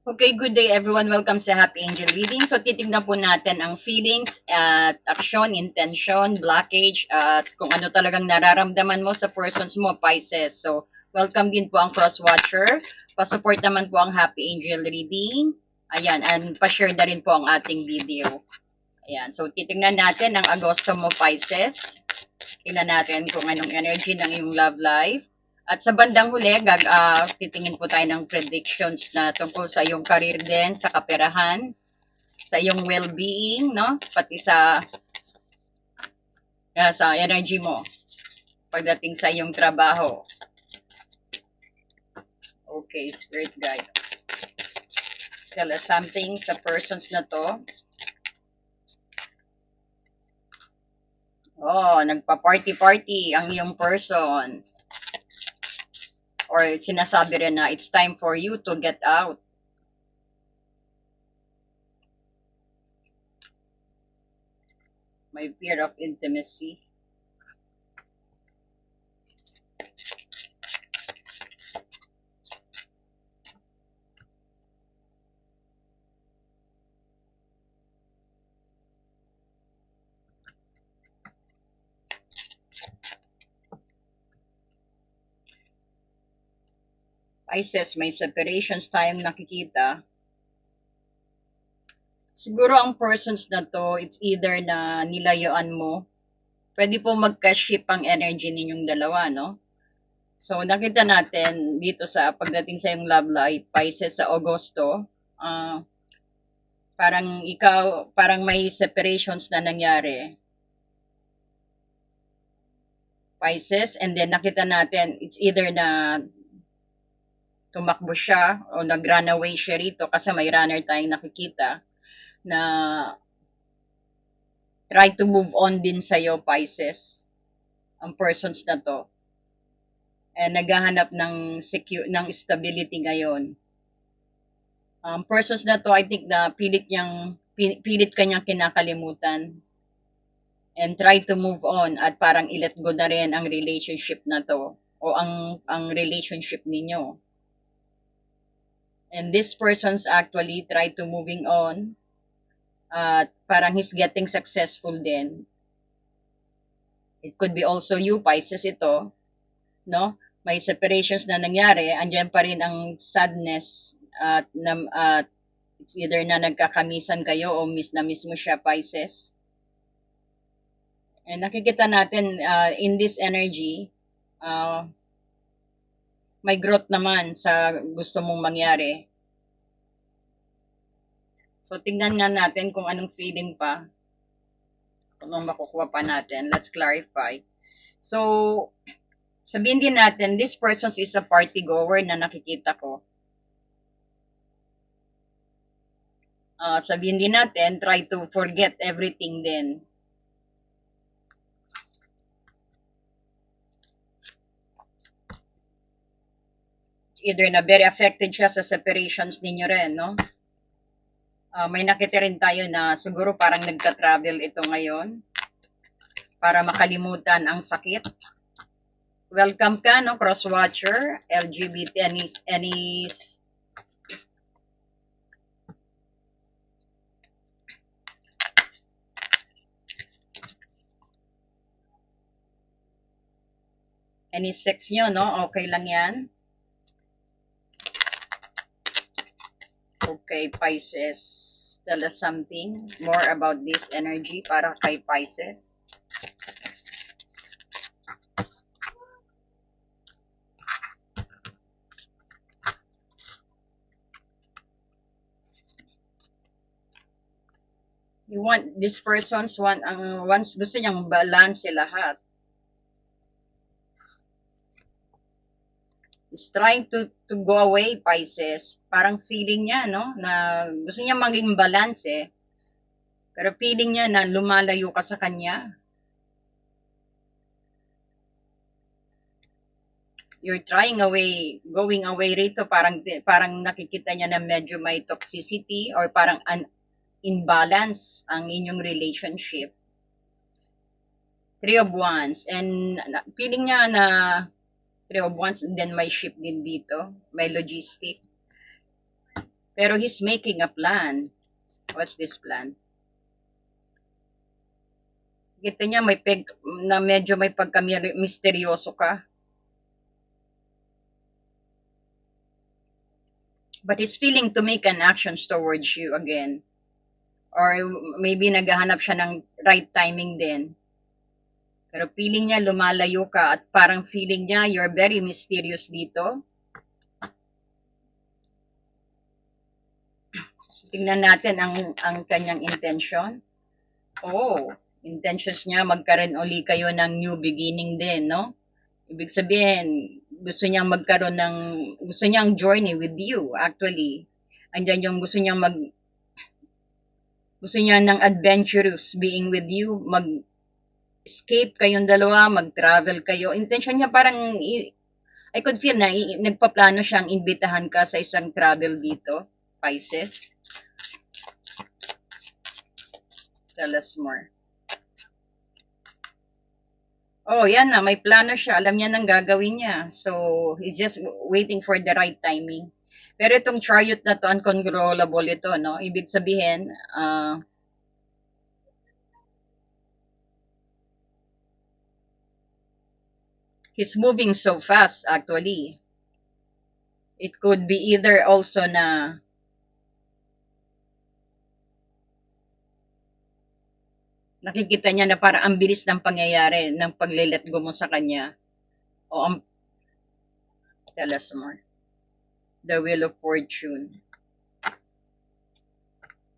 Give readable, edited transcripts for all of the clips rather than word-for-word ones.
Okay, good day everyone. Welcome sa Happy Angel Reading. So, titignan po natin ang feelings at action, intention, blockage, at kung ano talagang nararamdaman mo sa persons mo, Pisces. So, welcome din po ang Cross Watcher. Pa-support naman po ang Happy Angel Reading. Ayan, and pa-share na rin po ang ating video. Ayan, so titignan natin ang Agosto mo, Pisces. Tingnan natin kung anong energy ng iyong love life. At sa bandang huli, titingin po tayo ng predictions na tungkol sa iyong career din, sa kaperahan, sa iyong well-being, no? Pati sa energy mo pagdating sa iyong trabaho. Okay, Spirit Guide. Tell us something sa persons na to. Oh, nagpa-party-party ang iyong person. Or sinasabi rin na it's time for you to get out. May fear of intimacy. Pisces, may separations tayong nakikita. Siguro ang persons na to, it's either na nilayuan mo. Pwede po magka-ship ang energy ninyong dalawa, no? So, nakita natin dito sa pagdating sa yung love life, Pisces sa Agosto, parang may separations na nangyari. Pisces, and then nakita natin, it's either na tumakbo siya o nag-run away siya rito kasi may runner tayong nakikita na try to move on din sa'yo, Pisces, ang persons na to. And naghahanap ng stability ngayon. Persons na to, I think na pilit kanyang kinakalimutan. And try to move on at parang i-let go na rin ang relationship na to o ang relationship ninyo. And this person's actually try to moving on at parang he's getting successful din. It could be also you, Pisces, ito, no? May separations na nangyari, andyan pa rin ang sadness at it's either na nagkakamisan kayo o miss na miss mo siya, Pisces. And nakikita natin in this energy, may growth naman sa gusto mong mangyari. So, tingnan nga natin kung anong feeling pa. Kung anong makukuha pa natin. Let's clarify. So, sabihin din natin, this person is a party goer na nakikita ko. Sabihin din natin, try to forget everything din. It's either na very affected siya sa separations ninyo rin, no? May nakita rin tayo na siguro parang nagka-travel ito ngayon para makalimutan ang sakit. Welcome ka, no? Cross-watcher, LGBT, any sex nyo, no? Okay lang yan. Okay, Pisces. Tell us something more about this energy para kay Pisces. You want, this person's once gusto niyang balance lahat. Is trying to go away, Pisces. Parang feeling niya, no? Na gusto niya maging balance eh. Pero feeling niya na lumalayo ka sa kanya. You're trying away, going away rito, parang nakikita niya na medyo may toxicity or parang imbalance ang inyong relationship. Three of Wands. And feeling niya na Three of Wands, and then may ship din dito. May logistic. Pero he's making a plan. What's this plan? Kita niya na medyo may pagka-misteryoso ka. But he's feeling to make an action towards you again. Or maybe naghahanap siya ng right timing din. Pero feeling niya lumalayo ka at parang feeling niya you're very mysterious dito. So, tingnan natin ang kanyang intention. Oh, intentions niya magkaroon uli kayo ng new beginning din, no? Ibig sabihin, gusto niyang journey with you, actually. Andyan yung gusto niya ng adventurous being with you, escape kayong dalawa, mag-travel kayo. Intention niya parang, I could feel na nagpaplano siyang imbitahan ka sa isang travel dito, Pisces. Tell us more. Oh, yan na, may plano siya. Alam niya nang gagawin niya. So, he's just waiting for the right timing. Pero itong chariot na to, uncontrollable ito, no? Ibig sabihin, he's moving so fast, actually. It could be either also na nakikita niya na parang ang bilis ng pangyayari ng pagle-let go mo sa kanya. O tell us more. The Wheel of Fortune.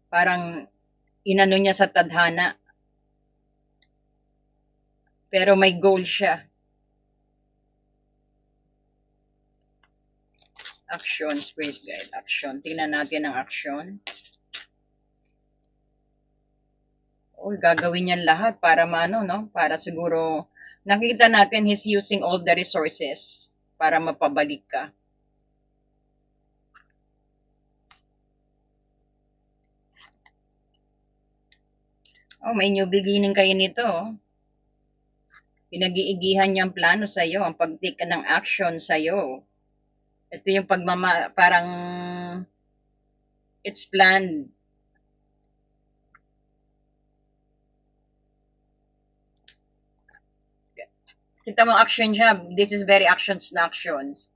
Parang inano niya sa tadhana. Pero may goal siya. Action, Spirit Guide, action. Tingnan natin ang action. Oh, gagawin niyan lahat para maano, no? Para siguro, nakita natin he's using all the resources para mapabalik ka. Oh, may new beginning kayo nito. Pinag-iigihan niyang plano sa'yo, ang pag-take ng action sa'yo. Ito yung parang it's planned. Kita mo action siya. This is very actions na actions.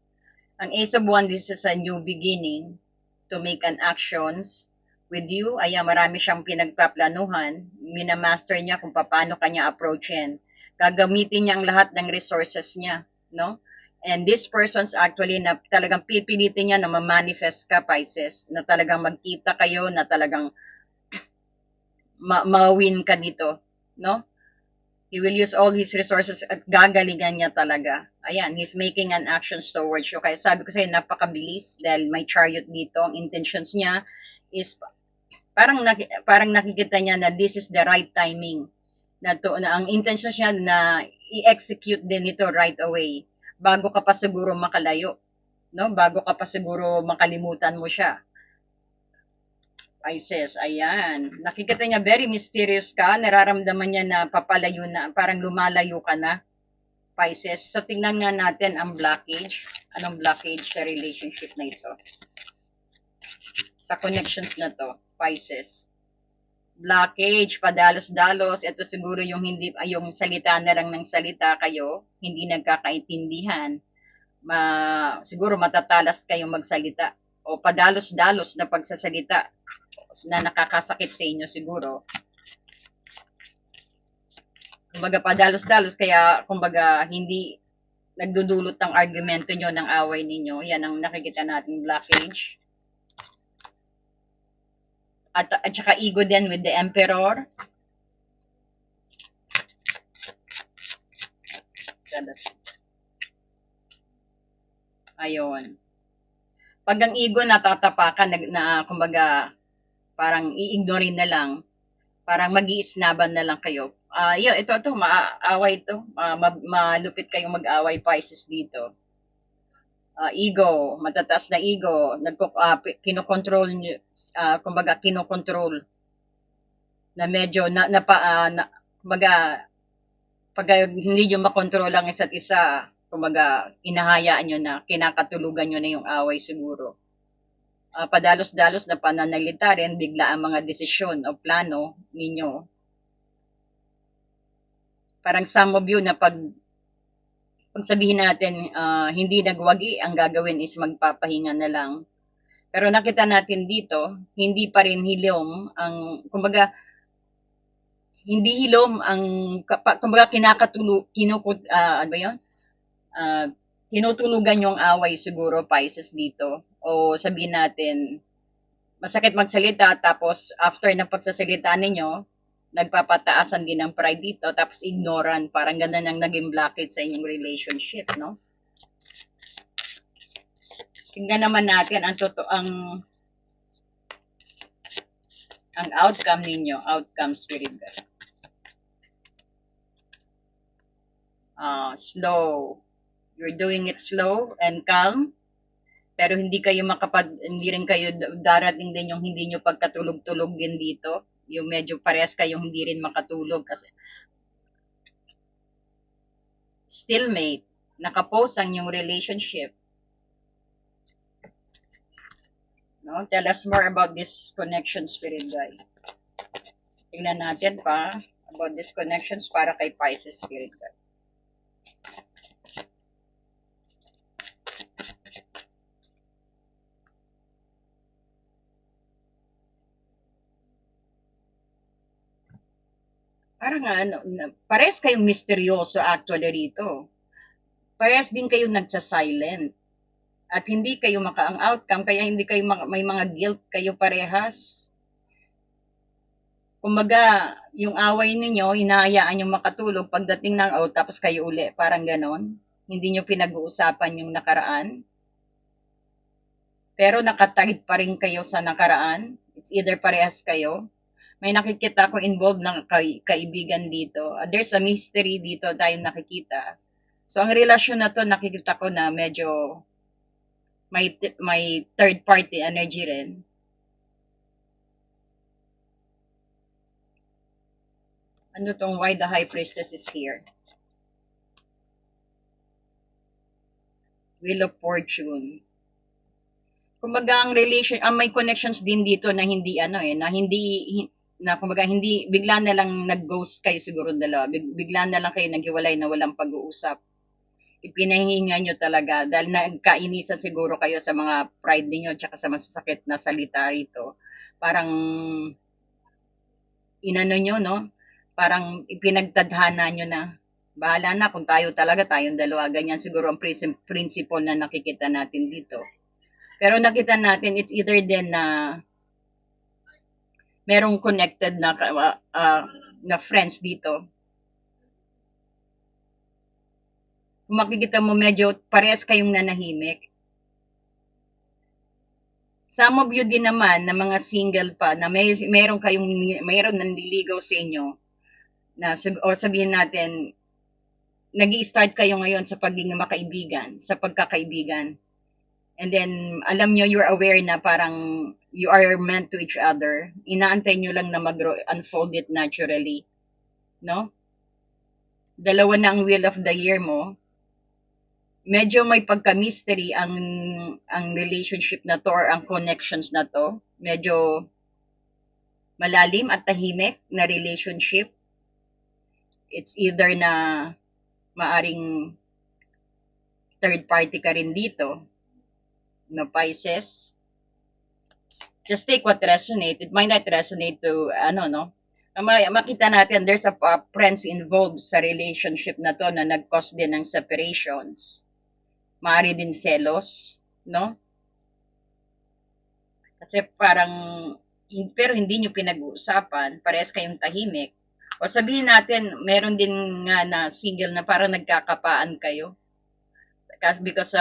Ang Ace of Wands, this is a new beginning to make an actions with you. Ayan, marami siyang pinagpaplanuhan. Minamaster niya kung paano kanya approachin. Gagamitin niya ang lahat ng resources niya, no? And this person's actually na talagang pipilitin niya na ma-manifest ka, Pisces, na talagang magkita kayo, na talagang ma-win ka dito, no? He will use all his resources at gagalingan niya talaga. Ayan, he's making an action towards you. Kaya sabi ko sa'yo, napakabilis dahil may chariot dito. Ang intentions niya is parang nakikita niya na this is the right timing. Na ang intention niya na i-execute din ito right away. Bago ka pa siguro makalayo. No? Bago ka pa siguro makalimutan mo siya. Pisces, ayan. Nakikita niya very mysterious ka. Nararamdaman niya na papalayo na, parang lumalayo ka na. Pisces. So, tingnan nga natin ang blockage. Anong blockage sa relationship na ito? Sa connections na to, Pisces. Blockage, padalos-dalos. Ito siguro yung yung salita na lang ng salita kayo. Hindi nagkakaintindihan. Siguro matatalas kayong magsalita. O padalos-dalos na pagsasalita na nakakasakit sa inyo siguro. Kumbaga padalos-dalos, kaya kumbaga hindi nagdudulot ang argumento nyo ng away ninyo. Yan ang nakikita nating blockage. At saka ego din with the Emperor. Ayun. Pag ang ego natatapakan, kumbaga, parang i-ignorein na lang. Parang mag-iisnaban na lang kayo. Ito, maaway ito. Malupit kayong mag-away, Pisces, dito. Ego, matataas na ego, kinokontrol nyo, kumbaga, kinokontrol. Na medyo, kumbaga, pag hindi nyo makontrol ang isa't isa, kumbaga, inahayaan nyo na, kinakatulugan nyo na yung away siguro. padalos-dalos na pananalita rin, bigla ang mga desisyon o plano ninyo. Parang some of you na pag sabihin natin hindi nagwagi, ang gagawin is magpapahinga na lang. Pero nakita natin dito, hindi pa rin hilom ang, kumbaga, hindi hilom ang, kumbaga ano ba yun? Uh, tinutulugan yung away siguro, Pisces dito. O sabihin natin, masakit magsalita, tapos after ng pagsasalita ninyo, nagpapataasan din ng pride dito, tapos ignoran, parang ganun ang naging blockage sa inyong relationship, no? Tingnan naman natin ang outcome ninyo, outcome spirit guide. Slow. You're doing it slow and calm, pero hindi rin kayo darating din yung hindi nyo pagkatulog-tulog din dito. Yung medyo parehas kayong hindi rin makatulog kasi stalemate, nakapose ang yung relationship. No? Tell us more about this connection, Spirit Guide. Tingnan natin pa about these connections para kay Pisces, Spirit Guide. Parang parehas kayong misteryoso actually rito. Parehas din kayong nagsa-silent. At hindi kayo ang outcome, kaya hindi kayo may mga guilt kayo parehas. Kumbaga, yung away ninyo, hinahayaan nyo makatulog pagdating ng out, tapos kayo uli, parang ganon. Hindi nyo pinag-uusapan yung nakaraan. Pero nakatagid pa rin kayo sa nakaraan. It's either parehas kayo. May nakikita ko involved ng kaibigan dito. There's a mystery dito tayong nakikita. So, ang relasyon na to, nakikita ko na medyo may third party energy rin. Ano tong why the high priestess is here? Wheel of Fortune. Kumbaga ang may connections din dito na hindi kumbaga hindi bigla na lang nag-ghost kayo siguro dalawa. Bigla na lang kayo naghiwalay na walang pag-uusap. Ipinahinga nyo talaga dahil nagkainisan siguro kayo sa mga pride niyo tsaka sa masasakit na salita rito. Parang inano nyo, no? Parang ipinagtadhana nyo na bahala na kung tayong dalawa. Ganyan siguro ang principle na nakikita natin dito. Pero nakita natin, it's either din na merong connected na friends dito. Kung makikita mo, medyo parehas kayong nanahimik. Some of you din naman na mga single pa na mayroon nanliligaw sa inyo na o sabihin natin nag-i-start kayo ngayon sa pagiging makaibigan, sa pagkakaibigan. And then alam nyo, you're aware na parang you are meant to each other. Inaantay nyo lang na unfold it naturally. No? Dalawa na ang wheel of the year mo. Medyo may pagka-mystery ang relationship na to or ang connections na to. Medyo malalim at tahimik na relationship. It's either na maaring third party ka rin dito, no, Pisces. Just take what resonate. It might not resonate to, makita natin there's a friends involved sa relationship na to na nag-cause din ng separations. Maari din selos, no? Kasi pero hindi nyo pinag-uusapan, parehas kayong tahimik. O sabihin natin, meron din nga na single na parang nagkakapaan kayo. Because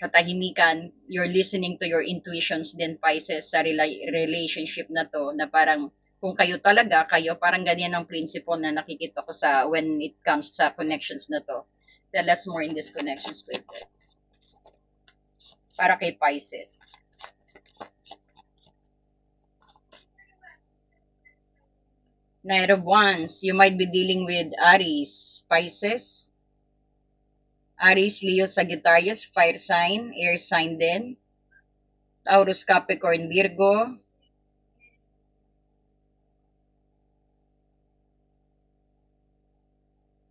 katahimikan, you're listening to your intuitions din, Pisces, sa relationship na to, na parang kung kayo talaga, parang ganyan ang principle na nakikita ko when it comes sa connections na to. Tell us more in these connections with it. Para kay Pisces. Knight of Wands, you might be dealing with Aries, Pisces. Aries, Leo, Sagittarius, fire sign, air sign din. Taurus, Capricorn, Virgo,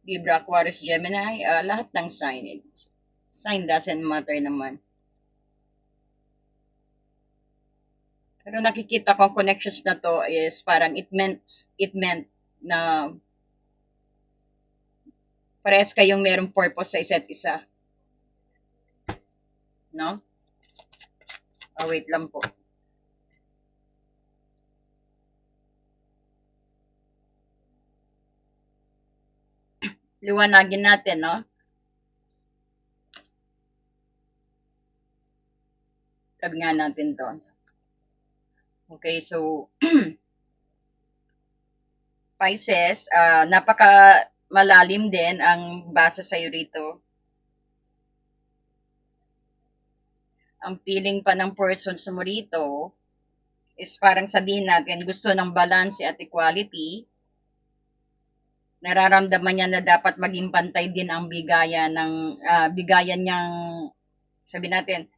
Libra, Aquarius, Gemini, lahat ng sign. Sign doesn't matter naman. Pero nakikita ko ang connections na to is parang it meant na parehas kayong merong purpose sa isa't isa. No? Wait lang po. Liwanagin natin, no? Sabi nga natin to. Okay, so Pisces, napaka malalim din ang basa sa'yo rito. Ang feeling pa ng persons mo rito is parang sabihin natin gusto ng balance at equality. Nararamdaman niya na dapat maging pantay din ang bigayan niyang, sabi natin,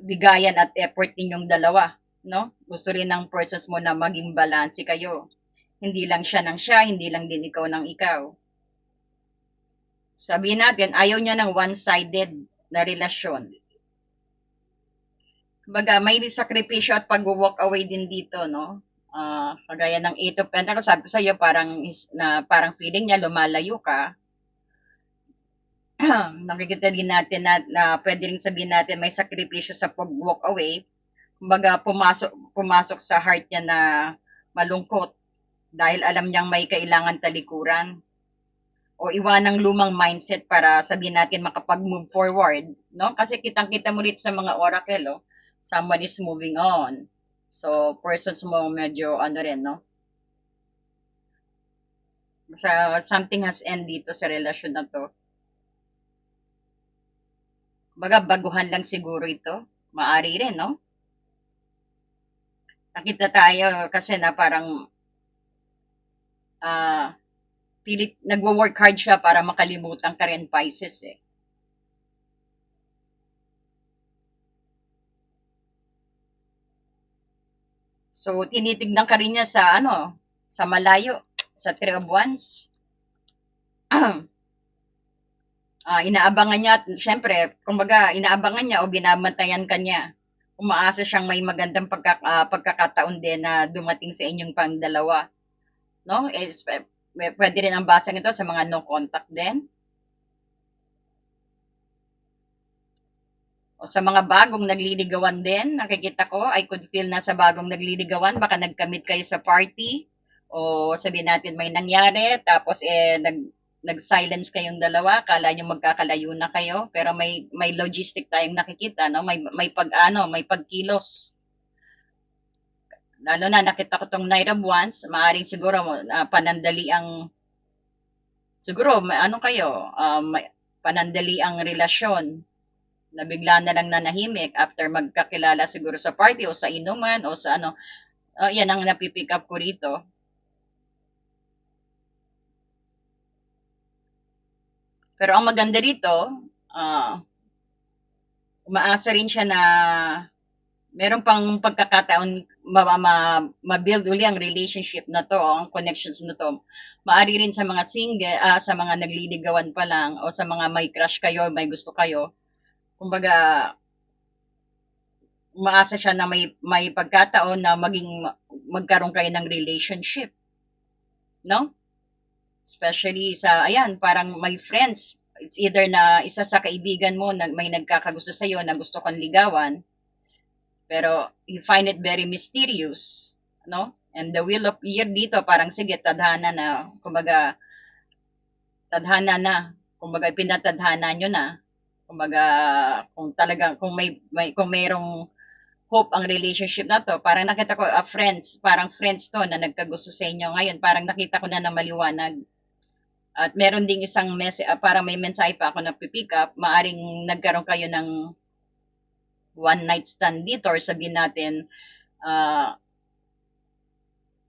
bigayan at effort ninyong dalawa, no? Gusto rin ng persons mo na maging balance kayo. Hindi lang siya ng siya, hindi lang din ikaw ng ikaw. Sabihin natin, ayaw niya ng one-sided na relasyon. Kumbaga, may sakripisyo at pag-walk away din dito, no? Kagaya ng 8 of Pentacles, sabi ko sa iyo, parang feeling niya lumalayo ka. Nakikita din natin na pwede rin sabihin natin may sakripisyo sa pag-walk away. Kumbaga, pumasok sa heart niya na malungkot dahil alam niyang may kailangan talikuran o iwanang lumang mindset para sabihin natin makapag-move forward, no? Kasi kitang-kita mo rito sa mga oracle, oh, someone is moving on. So, persons mo medyo ano rin, no? Something has end dito sa relasyon na to. Baga, baguhan lang siguro ito. Maari rin, no? Nakita tayo kasi na parang nagwo-work hard siya para makalimutan ka rin, Pisces, eh. So, tinitignan ka rin niya sa malayo, sa Three of Wands. Inaabangan niya, syempre, kumbaga, inaabangan niya o binabantayan ka niya. Umaasa siyang may magandang pagkakataon din na dumating sa inyong pangdalawa. No? Pwede rin ang basang ito sa mga no contact din. O sa mga bagong nagliligawan din, nakikita ko, I could feel na sa bagong nagliligawan, baka nagkamit kayo sa party, o sabihin natin may nangyari, tapos nag-silence kayong dalawa, kala nyo magkakalayo na kayo, pero may logistic tayong nakikita, no? May pagkilos. Lalo na nakita ko tong Knight of Wands, maaring siguro panandali ang siguro panandali ang relasyon na bigla na lang nanahimik after magkakilala siguro sa party o sa inuman o sa ano. Yan ang napipick up ko rito. Pero ang maganda rito, umaasa rin siya na meron pang pagkakataon ma-build uli ang relationship na to, ang connections na to. Maari rin sa mga single, sa mga nagliligawan pa lang o sa mga may crush kayo, may gusto kayo. Kumbaga, umaasa siya na may pagkataon na magkaroon kayo ng relationship. No? Especially parang may friends. It's either na isa sa kaibigan mo na may nagkakagusto sa'yo na gusto kang ligawan, pero you find it very mysterious, no? And the wheel of year dito, parang sige, tadhana na, kumbaga, pinatadhana nyo na. Kumbaga, kung mayroong hope ang relationship na to, parang nakita ko, parang friends to na nagkagusto sa inyo ngayon, parang nakita ko na maliwanag. At meron ding isang message, parang may mensahe pa ako na pipick up, maaring nagkaroon kayo ng one night stand dito or sabihin natin,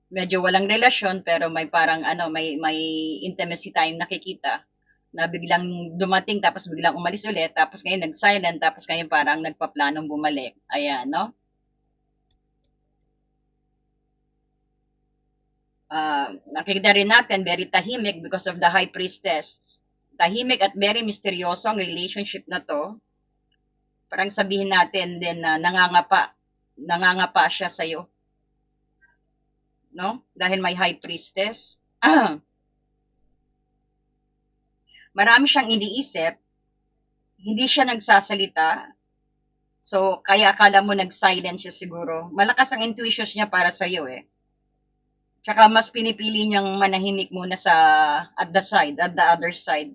medyo walang relasyon pero may parang may intimacy tayong nakikita. na biglang dumating tapos biglang umalis ulit, tapos ngayon nag-silent, tapos ngayon parang nagpaplanong bumalik. Ayan, no? Nakikita rin natin, very tahimik because of the high priestess. Tahimik at very misteryoso ang relationship na to. Parang sabihin natin din na nangangapa siya sa'yo, no? Dahil may high priestess. Marami siyang iniisip, hindi siya nagsasalita, so kaya akala mo nag-silent siya siguro. Malakas ang intuition niya para sa'yo eh. Tsaka mas pinipili niyang manahimik muna at the other side.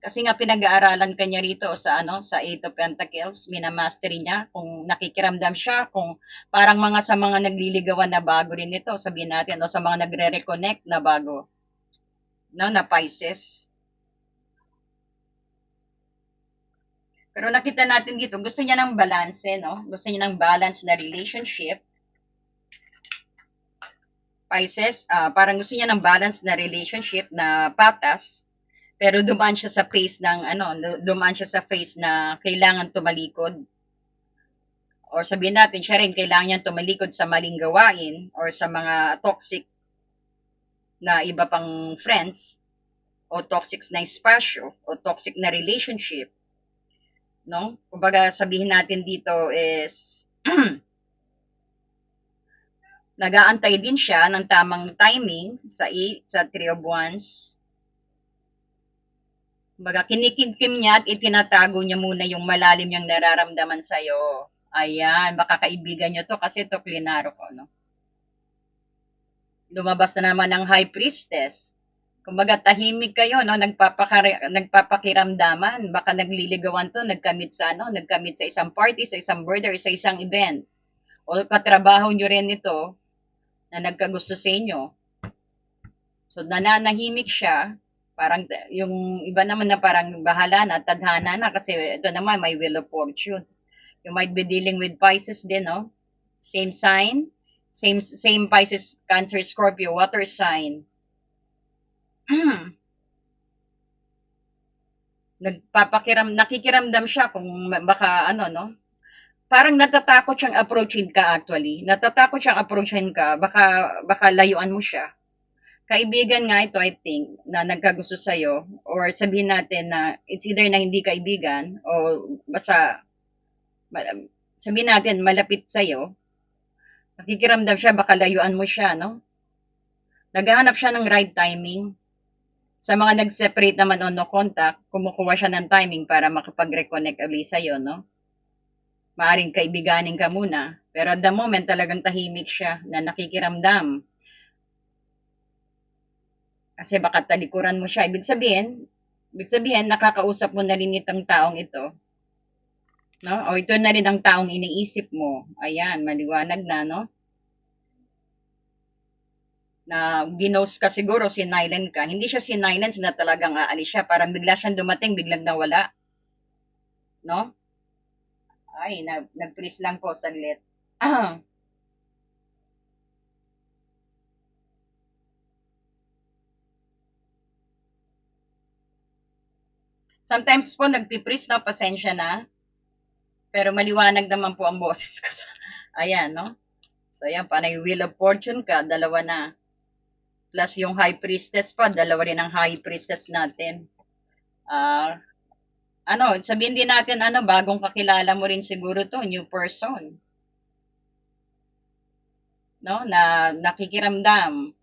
Kasi nga pinag-aaralan kanya rito sa Eight of Pentacles, minamastery niya kung nakikiramdam siya, kung parang sa mga nagliligawan na bago rin ito, sabihin natin, o sa mga nagre-reconnect na bago, no, na Pisces. Pero nakita natin dito, gusto niya ng balance, no? Gusto niya ng balance na relationship. Pisces, parang gusto niya ng balance na relationship na patas. Pero dumaan siya sa phase na kailangan tumalikod. Or sabihin natin, siya rin kailangan niyang tumalikod sa maling gawain or sa mga toxic na iba pang friends o toxic na espasyo o toxic na relationship. No? Kumbaga sabihin natin dito is nag-aantay din siya ng tamang timing sa Three of Wands. Kumbaga kinikimkim niya at itinatago niya muna yung malalim niyang nararamdaman sa'yo. Ayan, baka kaibigan niyo to kasi to klinaro ko, no? Lumabas na naman ang high priestess. Kumbaga tahimik kayo, no? Nagpapakiramdaman, baka nagliligawan to, nagkamit sa isang party, sa isang birthday, sa isang event. O katrabaho nyo rin ito na nagkagusto sa inyo. So nananahimik siya, parang yung iba naman na parang bahala na, tadhana na kasi ito naman may wheel of fortune. You might be dealing with Pisces din, no? Same sign, same Pisces, Cancer, Scorpio, water sign. Nakikiramdam siya kung baka no? Parang natatakot siyang approachin ka actually. Natatakot siyang approachin ka, baka layuan mo siya. Kaibigan nga ito, I think, na nagkagusto sa'yo, or sabihin natin na it's either na hindi kaibigan, o basta, sabihin natin, malapit sa'yo, nakikiramdam siya, baka layuan mo siya, no? Naghahanap siya ng right timing. Sa mga nag-separate naman o no contact, kumukuha siya ng timing para makapag-reconnect ulit sa'yo, no? Maaring kaibiganin ka muna. Pero at the moment, talagang tahimik siya na nakikiramdam. Kasi baka talikuran mo siya. Ibig sabihin, nakakausap mo na rin itong taong ito. No? O ito na rin ang taong iniisip mo. Ayan, maliwanag na, no? Na ginost ka siguro, sinilent ka. Hindi siya sinilent na talagang aalis siya. Parang bigla siyang dumating, biglang nawala. No? Ay, nag-freeze lang po saglit. Sometimes po nagpipris na, pasensya na. Pero maliwanag naman po ang boses ko. Ayan, no? So, ayan, panay Wheel of Fortune ka, dalawa na. Plus yung High Priestess pa, dalawa rin ang High Priestess natin. Sabihin din natin, bagong kakilala mo rin siguro to, new person. No? Na nakikiramdam.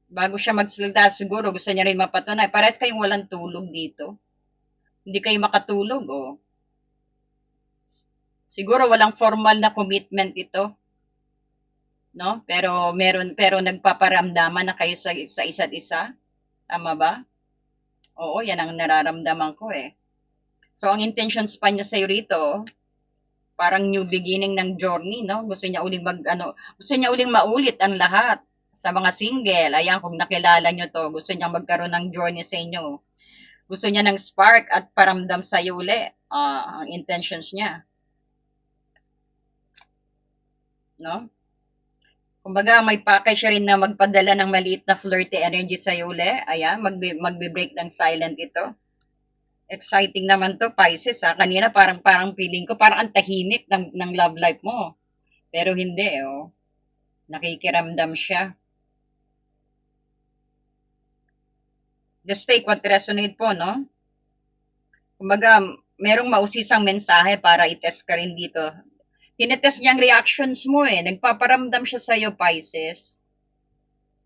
Bago siya magsalita, siguro gusto niya rin mapatunay. Parehas kayong walang tulog dito. Hindi kayo makatulog, oh. Siguro walang formal na commitment ito. No? Pero nagpaparamdaman na kayo sa isa't isa. Tama ba? Oo, yan ang nararamdaman ko eh. So, ang intentions pa niya sa'yo rito, parang new beginning ng journey, no? Gusto niya uling maulit ang lahat sa mga single. Ayan, kung nakilala niyo to, gusto niya magkaroon ng journey sa inyo. Gusto niya ng spark at paramdam sa'yo uli. Ang intentions niya. No? Kumbaga, may package rin na magpadala ng maliit na flirty energy sa'yo uli. Ayan, magbe-break ng silent ito. Exciting naman to, Pisces, ha. Kanina parang feeling ko, parang ang tahimik ng love life mo. Pero hindi, oh. Nakikiramdam siya. Just take what resonate po, no? Kumbaga, merong mausisang mensahe para i-test ka rin dito. Tinetest niya ang reactions mo eh. Nagpaparamdam siya sa'yo, Pisces.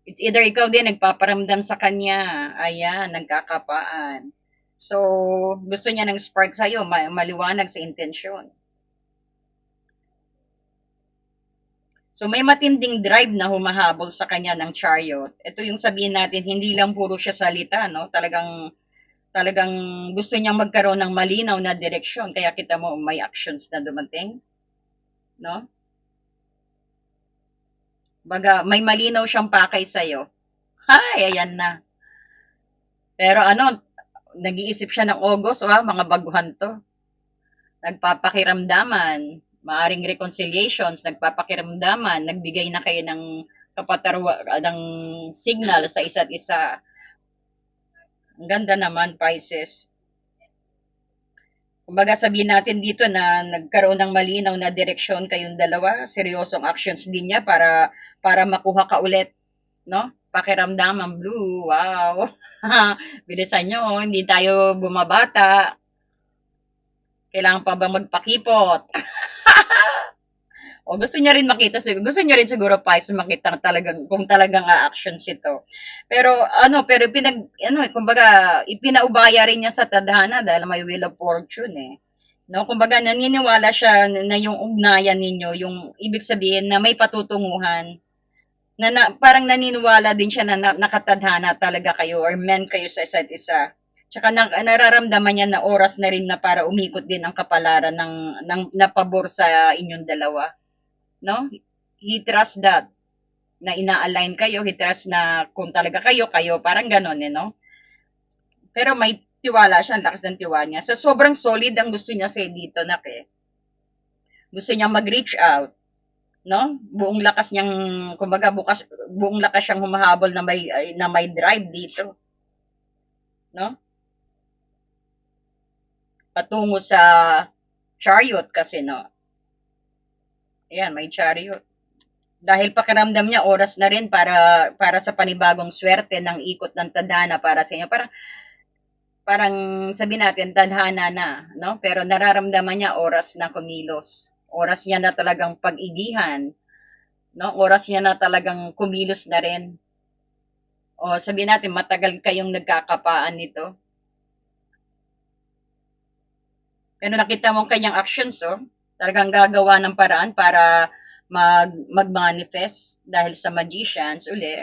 It's either ikaw din nagpaparamdam sa kanya. Ayan, nagkakapaan. So, gusto niya ng spark sa'yo, maliwanag sa intensyon. So, may matinding drive na humahabol sa kanya ng chariot. Ito yung sabihin natin, hindi lang puro siya salita, no? Talagang gusto niyang magkaroon ng malinaw na direksyon. Kaya kita mo, may actions na dumating, no? Baga, may malinaw siyang pakay sa'yo. Hay, ayan na. Pero ano, nag-iisip siya ng August, mga baguhan to. Nagpapakiramdaman, maaring reconciliations, nagpapakiramdaman, nagbigay na kayo ng ng signal sa isa't isa. Ang ganda naman, Pisces. Kumbaga sabihin natin dito na nagkaroon ng malinaw na direksyon kayong dalawa, seryosong actions din niya para makuha ka ulit, no? Pakiramdam ang blue, wow. Bilisan nyo, hindi tayo bumabata. Kailangan pa ba magpakipot? O gusto niya rin makita, gusto niya rin siguro pa makita talagang kung talagang actions ito. Pero kumbaga ipinaubaya rin niya sa tadhana dahil may wheel of fortune eh. No, kumbaga naniniwala siya na yung ugnayan ninyo, yung ibig sabihin na may patutunguhan na parang naniniwala din siya na nakatadhana talaga kayo or meant kayo sa isa't isa. Tsaka nararamdaman niya na oras na rin na para umikot din ang kapalaran ng napabor sa inyong dalawa. No? He trusts that na ina-align kayo, he trusts na kung talaga kayo, parang ganon, no? Pero may tiwala siya, ang lakas ng tiwala niya. Sa sobrang solid ang gusto niya sa dito, gusto niya mag-reach out, no? Buong lakas niyang, kumbaga buong lakas siyang humahabol na may drive dito, no? Patungo sa chariot kasi, no? Ayan, may chariot. Dahil pakiramdam niya oras na rin para sa panibagong swerte ng ikot ng tadhana para sa inyo. Parang sabi natin tadhana na, no? Pero nararamdaman niya oras na kumilos. Oras niya na talagang pag-igihan, no? Oras niya na talagang kumilos na rin. O sabi natin matagal kayong nagkakapaan nito. Pero nakita mo kanyang actions, talagang gagawa ng paraan para mag-manifest dahil sa magicians uli.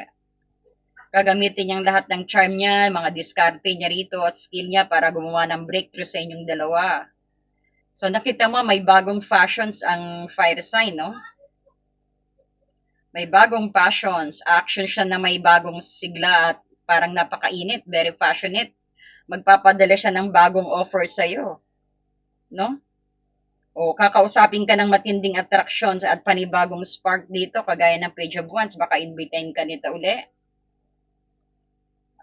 Gagamitin niyang lahat ng charm niya, mga diskarte niya rito at skill niya para gumawa ng breakthrough sa inyong dalawa. So nakita mo may bagong fashions ang fire sign, no? May bagong passions, action siya na may bagong sigla at parang napakainit, very passionate. Magpapadala siya ng bagong offer sa iyo, no? O kakausapin ka ng matinding attractions at panibagong spark dito, kagaya ng Page of Wands, baka invitein ka nito uli.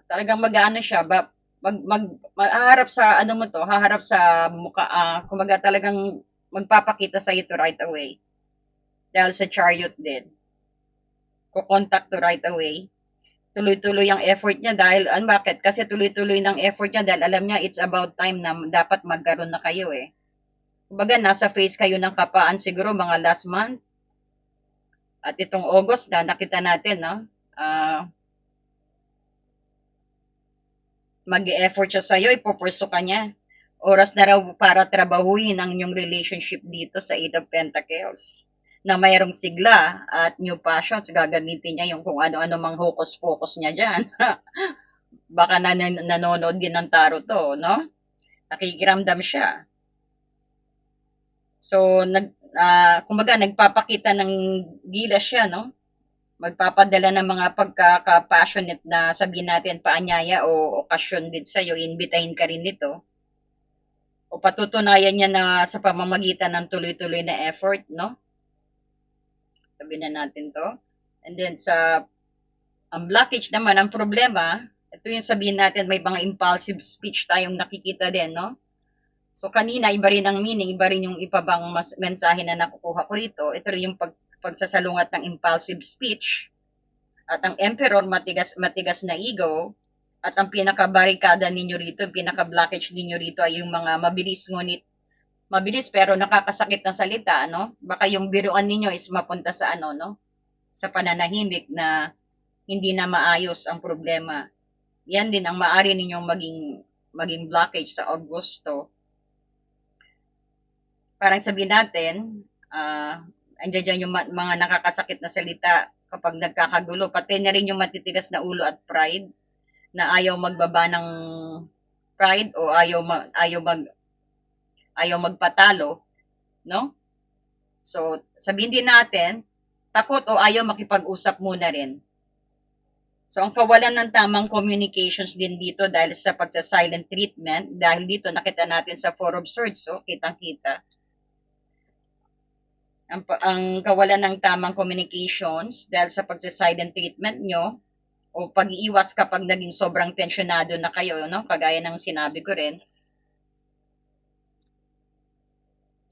Talagang mag-ano siya, haharap sa ano mo to, haharap sa mukha, kumaga talagang magpapakita sa ito right away. Dahil sa chariot din. Ko-contact to right away. Tuloy-tuloy ang effort niya dahil, bakit? Kasi tuloy-tuloy ng effort niya dahil alam niya it's about time na dapat magkaroon na kayo eh. Kumbaga, nasa phase kayo ng kapaan siguro mga last month. At itong August na nakita natin, no? Mag-e-effort siya sa'yo, ipopurso ka niya. Oras na raw para trabahuin ang inyong relationship dito sa Eight of Pentacles. Na mayroong sigla at new passions, gagamitin niya yung kung ano-ano mang hocus-pocus niya dyan. Baka nanonood din ng tarot to, no? Nakikiramdam siya. So, kumbaga, nagpapakita ng gilas siya, no? Magpapadala ng mga pagkaka-passionate na sabihin natin paanyaya o okasyon din sa'yo, imbitahin ka rin nito. O patutunayan niya na sa pamamagitan ng tuloy-tuloy na effort, no? Sabihin na natin to. And then sa ang blockage naman, ang problema, ito yung sabihin natin, may mga impulsive speech tayong nakikita din, no? So kanina, iba rin ang meaning, iba rin yung ipabang mensahe na nakukuha ko rito. Ito rin yung pagsasalungat ng impulsive speech. At ang emperor, matigas na ego. At ang pinakabarikada ninyo rito, pinaka-blockage ninyo rito ay yung mga mabilis pero nakakasakit na salita, no? Baka yung biruan ninyo is mapunta sa ano, no? Sa pananahimik na hindi na maayos ang problema. Yan din ang maaari ninyong maging blockage sa Augusto. Parang sabihin natin, andyan dyan yung mga nakakasakit na salita kapag nagkakagulo. Pati na rin yung matitigas na ulo at pride na ayaw magbaba ng pride o ayaw magpatalo, no? So, sabihin din natin, takot o ayaw makipag-usap muna rin. So, ang kawalan ng tamang communications din dito dahil sa pagsa-silent treatment, dahil dito nakita natin sa Four of Swords, so kitang-kita. Ang kawalan ng tamang communications dahil sa pagsa-silent treatment nyo, o pag-iiwas kapag naging sobrang tensyonado na kayo, no? Kagaya ng sinabi ko rin.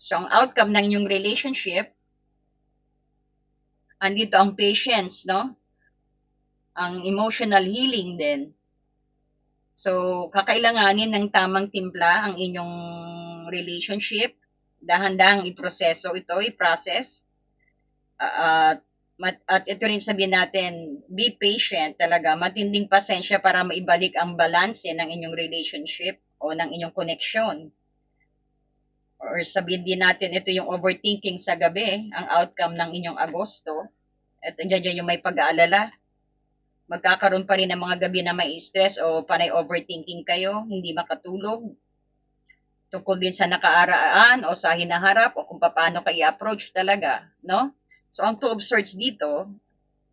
So, ang outcome ng inyong relationship, andito ang patience, no? Ang emotional healing din. So, kakailanganin ng tamang timpla ang inyong relationship. Dahan-dahang iproseso ito, i-process. At ito rin sabihin natin, be patient talaga, matinding pasensya para maibalik ang balanse ng inyong relationship o ng inyong connection. Or sabihin din natin, ito yung overthinking sa gabi, ang outcome ng inyong Agosto. At dyan yung may pag-aalala. Magkakaroon pa rin ng mga gabi na may stress o panay overthinking kayo, hindi makatulog. Tungkol din sa nakaaraan o sa hinaharap o kung paano kayo approach talaga, no? So, ang Two of Swords dito,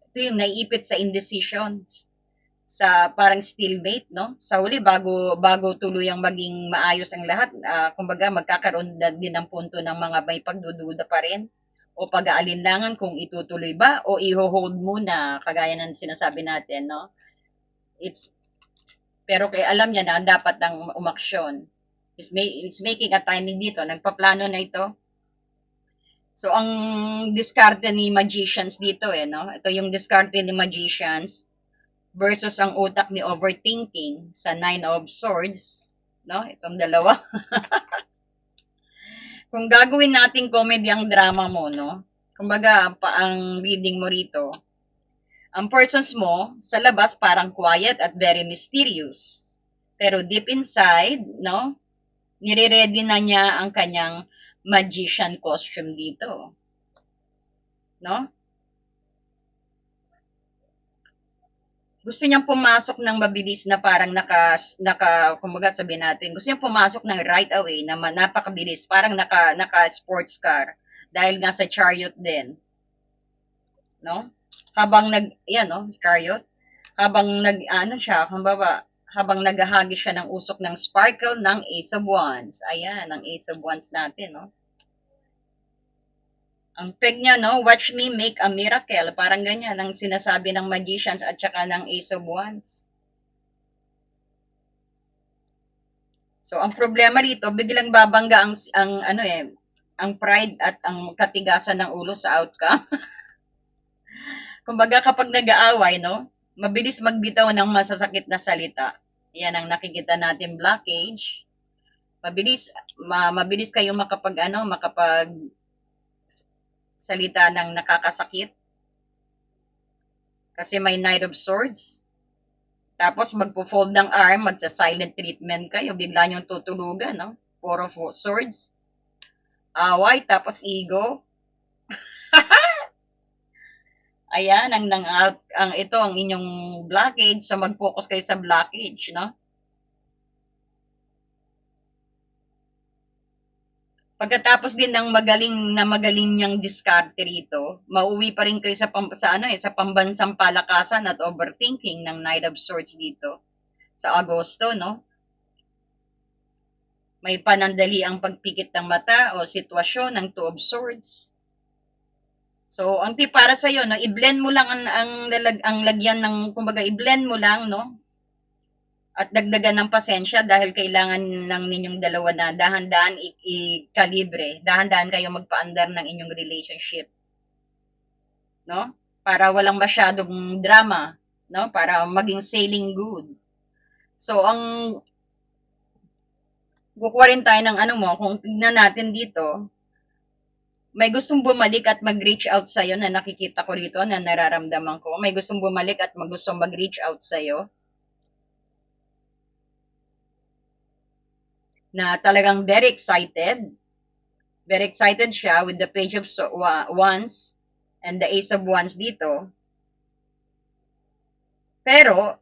ito yung naiipit sa indecisions, sa parang stalemate, no? Sa huli, bago tuluyang maging maayos ang lahat, kumbaga magkakaroon din ng punto ng mga may pagdududa pa rin o pag-aalinlangan kung itutuloy ba o i-hold muna, kagaya ng sinasabi natin, no? Pero kaya alam niya na dapat nang umaksyon. It's making a timing dito, nagpaplano na ito. So, ang diskarte ni Magicians dito no? Ito yung diskarte ni Magicians versus ang utak ni Overthinking sa Nine of Swords, no? Itong dalawa. Kung gagawin nating comedy ang drama mo, no? Kumbaga, ang reading mo rito, ang persons mo, sa labas parang quiet at very mysterious. Pero deep inside, no? Nire-ready na niya ang kanyang magician costume dito. No? Gusto niyang pumasok ng mabilis na parang kumbaga sabihin natin, gusto niyang pumasok ng right away na napakabilis, parang naka sports car dahil nga sa chariot din. No? Chariot. Habang naghahagi siya ng usok ng sparkle ng Ace of Wands. Ayan, ang Ace of Wands natin, no? Ang peg niya, no? Watch me make a miracle. Parang ganyan ang sinasabi ng magicians at saka ng Ace of Wands. So, ang problema rito, biglang babangga ang pride at ang katigasan ng ulo sa outcome. Kumbaga, kapag nag-aaway, no? Mabilis magbitaw ng masasakit na salita. Yan ang nakikita natin blockage. Mabilis kayo makapag salita ng nakakasakit. Kasi may Knight of Swords. Tapos magpo-fold ng arm, magsa-silent treatment kayo, bigla niyong tutulugan, no? Four of Swords. Away, tapos ego. Ayan, ito ang inyong blockage. So mag-focus kayo sa blockage, no? Pagkatapos din ng magaling niyang diskarte rito, mauwi pa rin kayo sa pambansang palakasan at overthinking ng Knight of Swords dito sa Agosto, no? May panandali ang pagpikit ng mata o sitwasyon ng Two of Swords. So, ang tip para sa iyo, no, i-blend mo lang ang lagyan ng, kumbaga, i-blend mo lang, no, at dagdagan ng pasensya dahil kailangan ng ninyong dalawa na dahan-dahan i-kalibre, dahan-dahan kayo magpaandar ng inyong relationship, no? Para walang masyadong drama, no? Para maging sailing good. So, ang kukuha rin tayo ng ano mo, kung tignan natin dito, may gustong bumalik at mag-reach out sa'yo na nakikita ko rito na nararamdaman ko. May gustong bumalik at gustong mag-reach out sa'yo na talagang very excited. Very excited siya with the page of wands and the ace of wands dito. Pero,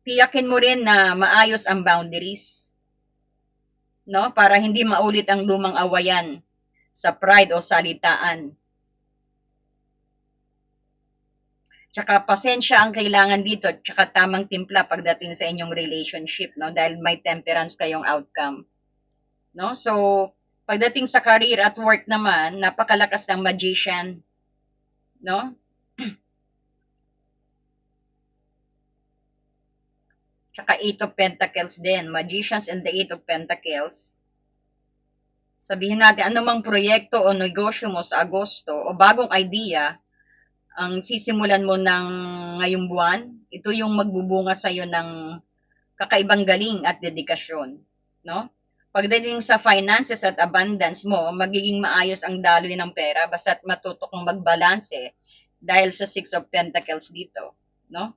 tiyakin mo rin na maayos ang boundaries. No? Para hindi maulit ang lumang awayan sa pride o salitaan. Tsaka pasensya ang kailangan dito, tsaka tamang timpla pagdating sa inyong relationship, no? Dahil may temperance kayong outcome. No? So, pagdating sa career at work naman, napakalakas ng magician, no? Tsaka Eight of Pentacles din, Magicians and the Eight of Pentacles. Sabihin natin, anumang proyekto o negosyo mo sa Agosto o bagong idea, ang sisimulan mo ng ngayong buwan, ito yung magbubunga sa iyo ng kakaibang galing at dedikasyon, no? Pagdating sa finances at abundance mo, magiging maayos ang daloy ng pera basta't matuto kang magbalanse dahil sa Six of Pentacles dito, no?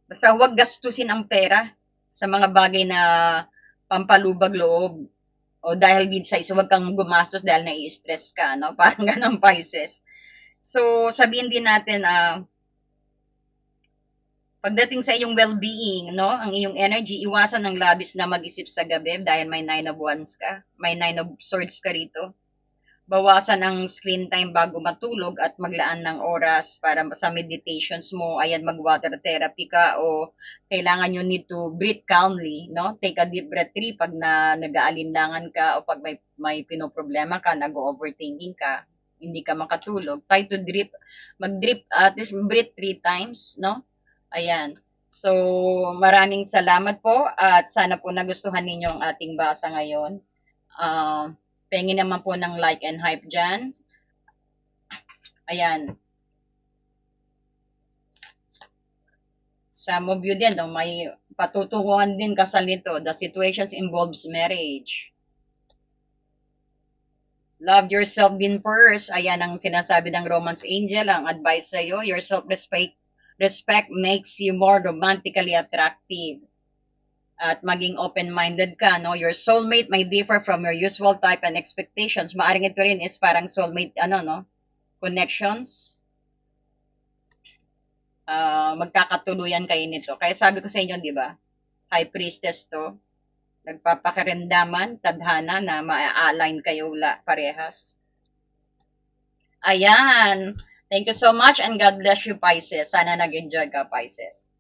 Basta huwag gastusin ang pera sa mga bagay na pampalubag loob o dahil din sa isa, huwag kang gumastos dahil nai-stress ka, no? Parang ganang Pisces. So, sabihin din natin, pagdating sa iyong well-being, no, ang iyong energy, iwasan ng labis na mag-isip sa gabi dahil may Nine of Wands ka, may Nine of Swords ka rito. Bawasan ang screen time bago matulog at maglaan ng oras para sa meditations mo. Ayan, mag-water therapy ka o kailangan you need to breathe calmly, no? Take a deep breath 3 pag nag-aalinlangan ka o pag may pinoproblema ka, nag-overthinking ka, hindi ka makatulog. Try to mag-drip at least breathe 3 times, no? Ayan. So, maraming salamat po at sana po nagustuhan ninyo ang ating basa ngayon. Pengi naman po ng like and hype dyan. Ayan. Some of you din, no, may patutunguhan din kasal nito. The situations involves marriage. Love yourself din first. Ayan ang sinasabi ng Romance Angel. Ang advice sa'yo, your self-respect makes you more romantically attractive. At maging open-minded ka, no? Your soulmate may differ from your usual type and expectations. Maaring ito rin is parang soulmate, no? Connections. Magkakatuluyan kayo nito. Kaya sabi ko sa inyo, di ba? High priestess to. Nagpapakaramdaman, tadhana na ma-align kayo parehas. Ayan. Thank you so much and God bless you, Pisces. Sana nag-enjoy ka, Pisces.